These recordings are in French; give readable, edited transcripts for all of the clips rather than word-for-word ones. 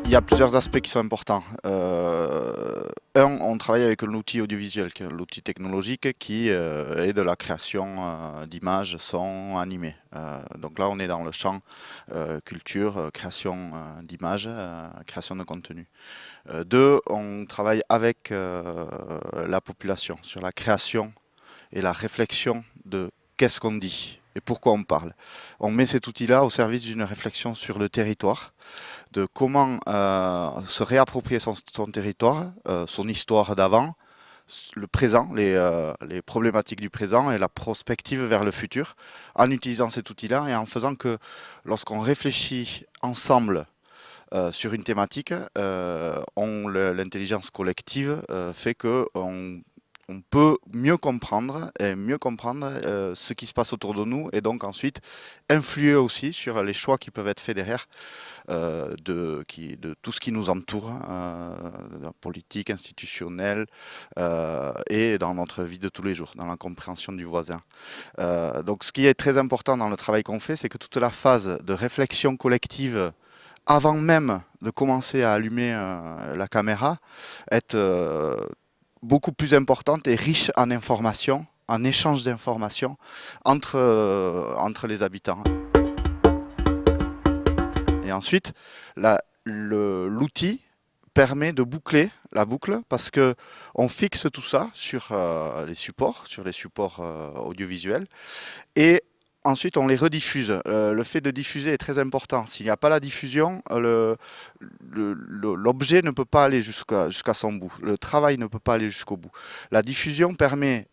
Il y a plusieurs aspects qui sont importants. On travaille avec l'outil audiovisuel, l'outil technologique qui est de la création d'images, sons, animés. Donc là, on est dans le champ culture, création d'images, création de contenu. Deux, on travaille avec la population sur la création et la réflexion de qu'est-ce qu'on dit et pourquoi on parle. On met cet outil-là au service d'une réflexion sur le territoire, de comment se réapproprier son territoire, son histoire d'avant, le présent, les problématiques du présent et la prospective vers le futur, en utilisant cet outil-là et en faisant que lorsqu'on réfléchit ensemble sur une thématique, l'intelligence collective fait que on peut mieux comprendre ce qui se passe autour de nous et donc ensuite influer aussi sur les choix qui peuvent être faits derrière de tout ce qui nous entoure, de la politique, institutionnelle et dans notre vie de tous les jours, dans la compréhension du voisin. Donc ce qui est très important dans le travail qu'on fait, c'est que toute la phase de réflexion collective avant même de commencer à allumer la caméra est beaucoup plus importante et riche en informations, en échange d'informations entre les habitants. Et ensuite, l'outil permet de boucler la boucle parce que on fixe tout ça sur les supports audiovisuels et ensuite on les rediffuse. Le fait de diffuser est très important. S'il n'y a pas la diffusion, l'objet ne peut pas aller jusqu'à son bout. Le travail ne peut pas aller jusqu'au bout. La diffusion permet,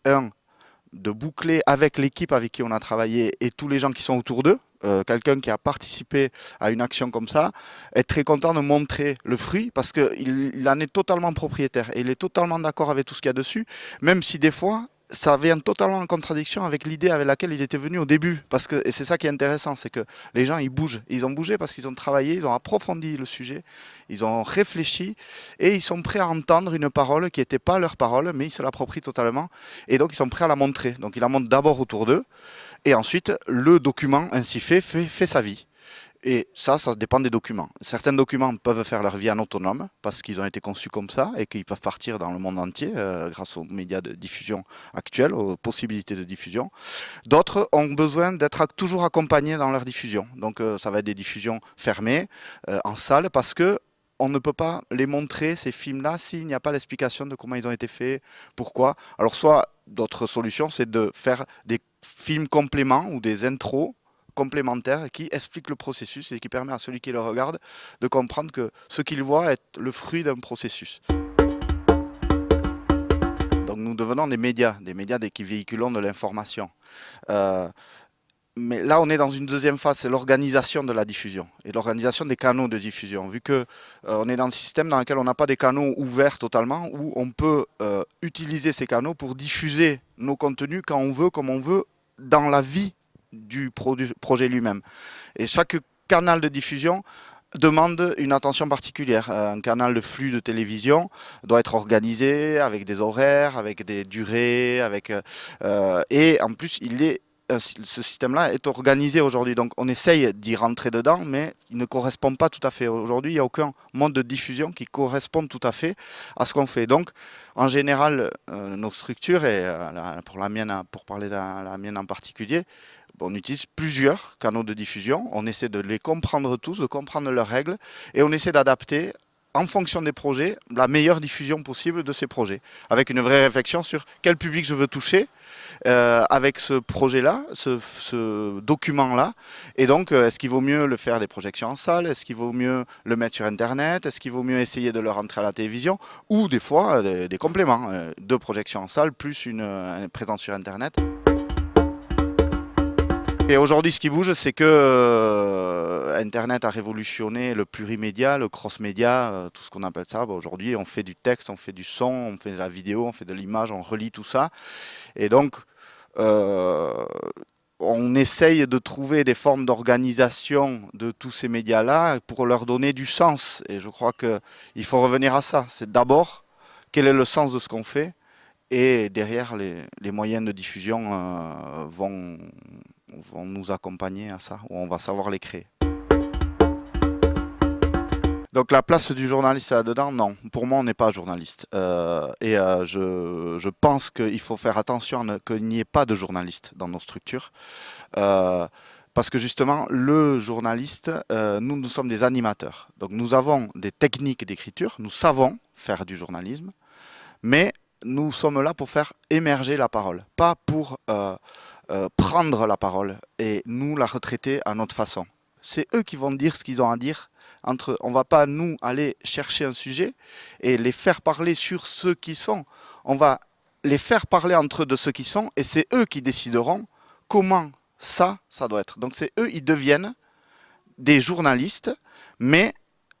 de boucler avec l'équipe avec qui on a travaillé et tous les gens qui sont autour d'eux. Quelqu'un qui a participé à une action comme ça est très content de montrer le fruit parce qu'il en est totalement propriétaire et il est totalement d'accord avec tout ce qu'il y a dessus, même si des fois ça vient totalement en contradiction avec l'idée avec laquelle il était venu au début. Et c'est ça qui est intéressant, c'est que les gens ils bougent. Ils ont bougé parce qu'ils ont travaillé, ils ont approfondi le sujet, ils ont réfléchi et ils sont prêts à entendre une parole qui n'était pas leur parole, mais ils se l'approprient totalement. Et donc ils sont prêts à la montrer. Donc ils la montrent d'abord autour d'eux et ensuite le document ainsi fait sa vie. Et ça dépend des documents. Certains documents peuvent faire leur vie en autonome parce qu'ils ont été conçus comme ça et qu'ils peuvent partir dans le monde entier grâce aux médias de diffusion actuels, aux possibilités de diffusion. D'autres ont besoin d'être toujours accompagnés dans leur diffusion. Donc ça va être des diffusions fermées, en salle, parce que on ne peut pas les montrer, ces films-là, s'il n'y a pas l'explication de comment ils ont été faits, pourquoi. Alors soit d'autres solutions, c'est de faire des films compléments ou des intros complémentaire qui explique le processus et qui permet à celui qui le regarde de comprendre que ce qu'il voit est le fruit d'un processus. Donc nous devenons des médias qui véhiculons de l'information. Mais là, on est dans une deuxième phase, c'est l'organisation de la diffusion et l'organisation des canaux de diffusion. Vu que on est dans un système dans lequel on n'a pas des canaux ouverts totalement, où on peut utiliser ces canaux pour diffuser nos contenus quand on veut, comme on veut, dans la vie du projet lui-même. Et chaque canal de diffusion demande une attention particulière. Un canal de flux de télévision doit être organisé avec des horaires, avec des durées, et en plus ce système-là est organisé aujourd'hui. Donc on essaye d'y rentrer dedans, mais il ne correspond pas tout à fait. Aujourd'hui, il n'y a aucun mode de diffusion qui corresponde tout à fait à ce qu'on fait. Donc en général, nos structures, et pour parler de la mienne en particulier, on utilise plusieurs canaux de diffusion, on essaie de les comprendre tous, de comprendre leurs règles, et on essaie d'adapter, en fonction des projets, la meilleure diffusion possible de ces projets, avec une vraie réflexion sur quel public je veux toucher avec ce projet-là, ce document-là, et donc est-ce qu'il vaut mieux le faire des projections en salle, est-ce qu'il vaut mieux le mettre sur Internet, est-ce qu'il vaut mieux essayer de le rentrer à la télévision, ou des fois des compléments, deux projections en salle plus une présence sur Internet. Et aujourd'hui, ce qui bouge, c'est que Internet a révolutionné le plurimédia, le cross-média, tout ce qu'on appelle ça. Bon, aujourd'hui, on fait du texte, on fait du son, on fait de la vidéo, on fait de l'image, on relie tout ça. Et donc, on essaye de trouver des formes d'organisation de tous ces médias-là pour leur donner du sens. Et je crois qu'il faut revenir à ça. C'est d'abord, quel est le sens de ce qu'on fait ? Et derrière, les moyens de diffusion vont nous accompagner à ça, ou on va savoir les créer. Donc la place du journaliste là-dedans, non. Pour moi, on n'est pas journaliste. Je pense qu'il faut faire attention qu'il n'y ait pas de journaliste dans nos structures. Euh, Parce que justement, le journaliste, nous sommes des animateurs. Donc nous avons des techniques d'écriture, nous savons faire du journalisme, mais nous sommes là pour faire émerger la parole, pas pour prendre la parole et nous la retraiter à notre façon. C'est eux qui vont dire ce qu'ils ont à dire. On ne va pas, nous, aller chercher un sujet et les faire parler sur ceux qui sont. On va les faire parler entre eux de ceux qui sont et c'est eux qui décideront comment ça doit être. Donc c'est eux, ils deviennent des journalistes, mais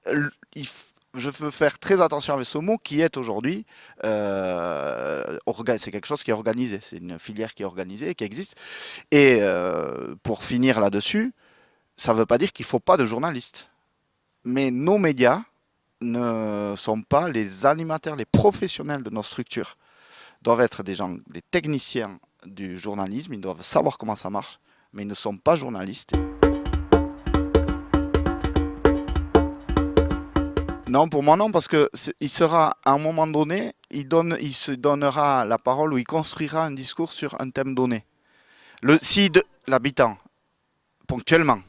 je veux faire très attention avec ce mot qui est aujourd'hui, c'est quelque chose qui est organisé, c'est une filière qui est organisée, qui existe. Et pour finir là-dessus, ça ne veut pas dire qu'il ne faut pas de journalistes. Mais nos médias ne sont pas les animateurs, les professionnels de nos structures. Ils doivent être des gens, des techniciens du journalisme, ils doivent savoir comment ça marche, mais ils ne sont pas journalistes. Non, pour moi non, parce que il sera à un moment donné, il se donnera la parole ou il construira un discours sur un thème donné. L'habitant, ponctuellement,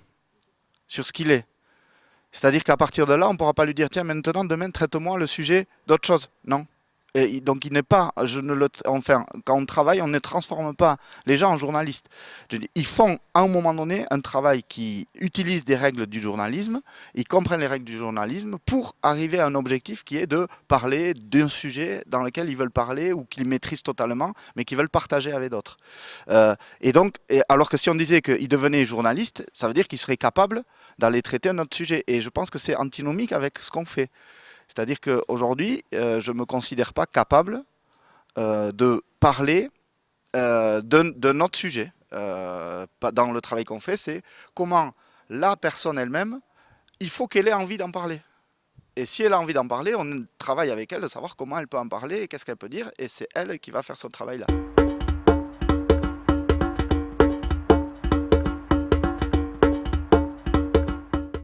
sur ce qu'il est. C'est-à-dire qu'à partir de là, on ne pourra pas lui dire, tiens, maintenant, demain, traite-moi le sujet d'autre chose. Non. Et donc il n'est pas, enfin, quand on travaille, on ne transforme pas les gens en journalistes. Ils font à un moment donné un travail qui utilise des règles du journalisme, ils comprennent les règles du journalisme pour arriver à un objectif qui est de parler d'un sujet dans lequel ils veulent parler ou qu'ils maîtrisent totalement, mais qu'ils veulent partager avec d'autres. Alors que si on disait qu'ils devenaient journalistes, ça veut dire qu'ils seraient capables d'aller traiter un autre sujet. Et je pense que c'est antinomique avec ce qu'on fait. C'est-à-dire qu'aujourd'hui, je ne me considère pas capable de parler de notre sujet. Dans le travail qu'on fait, c'est comment la personne elle-même, il faut qu'elle ait envie d'en parler. Et si elle a envie d'en parler, on travaille avec elle de savoir comment elle peut en parler et qu'est-ce qu'elle peut dire. Et c'est elle qui va faire ce travail-là.